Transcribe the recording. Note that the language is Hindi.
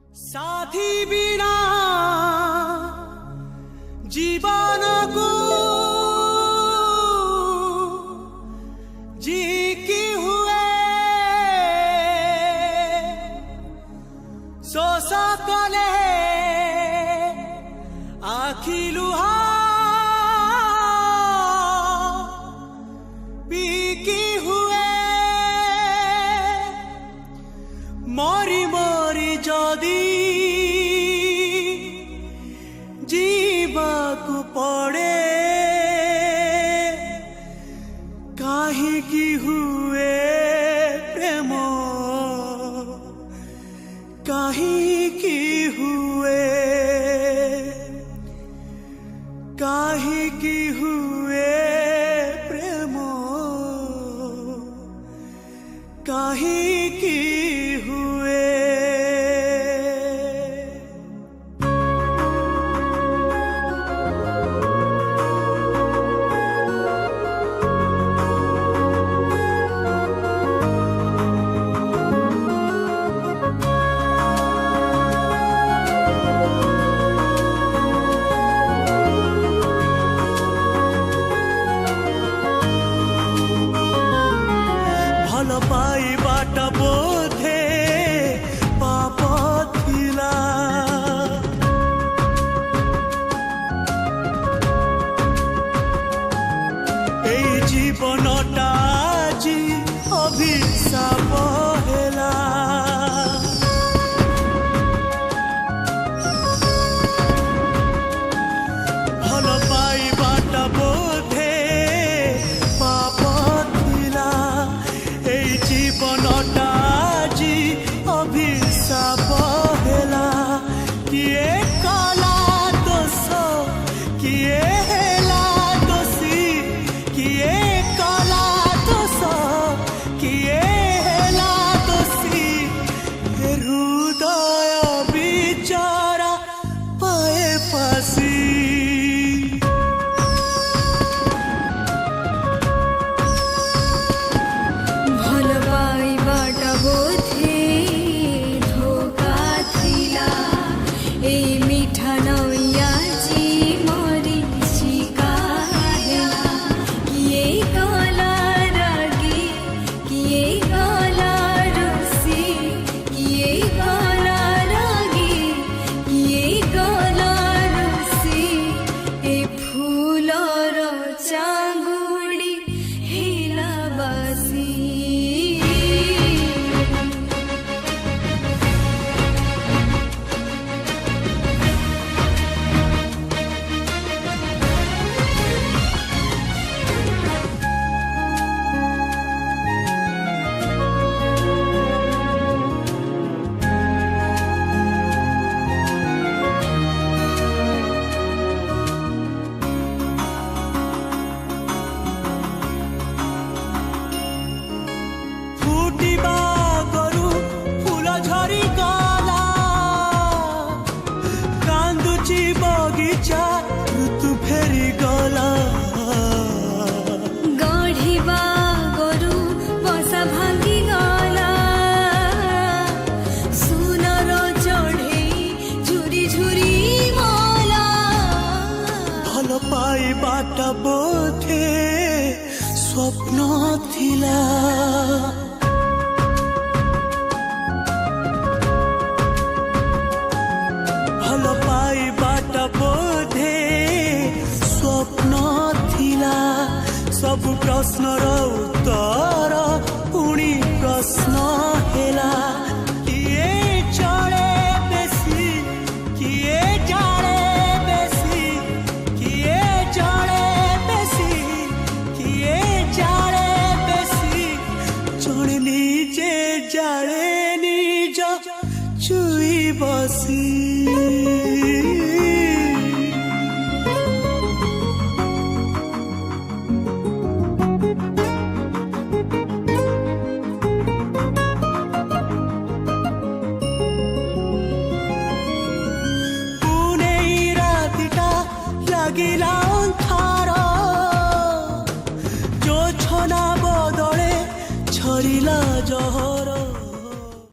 साथी बिना जीवन को जी की हुए सोसा कले आखी लुहा पीकी हुए मोरी मोरी जदी जीवाकु पड़े काहे की हुए प्रेम काहे की हुए काहे की हुए प्रेम काहे की हुए। भल पाइबाटा बोधे पाप थिला एई जीवनटा आजी अभिशाप हेला भल पाइबाटा बोधे पाप थिला एई जीवनटा आजी अभिशाप हेला किए कला दोष किए हेला दोषी किए कला दोष किए हेला दोषी हृदय बिचारा पाए फासी भल पाइबाटा बोधे धोका थिला एई मिठा नैया जी मरीचिका हेला किए गला रागी किए गला रुसी किए गला रागी किए गला रुसी ए फूलर चांगुड़ी हेला बासी। फुटिबा गरु फूल झरी गला कांदुची बगीचा ऋतु फेरी गला गढ़िबा गरु बसा भांगी गला सुनर चढ़े झुरी झुरी मला भल पाइबाटा बोधे स्वप्न थिला भल पाइबाटा बोधे स्वप्न थिला सब प्रश्नर उत्तर पुणी प्रश्न हेला किए चले बेसी किए जाने बेसी किए जाने बेसी किए जाने बेसी जड़े निजे जाने निज चुई बसी पुनेई रातिटा लागिला अंधार जो छना बदले छरिला जह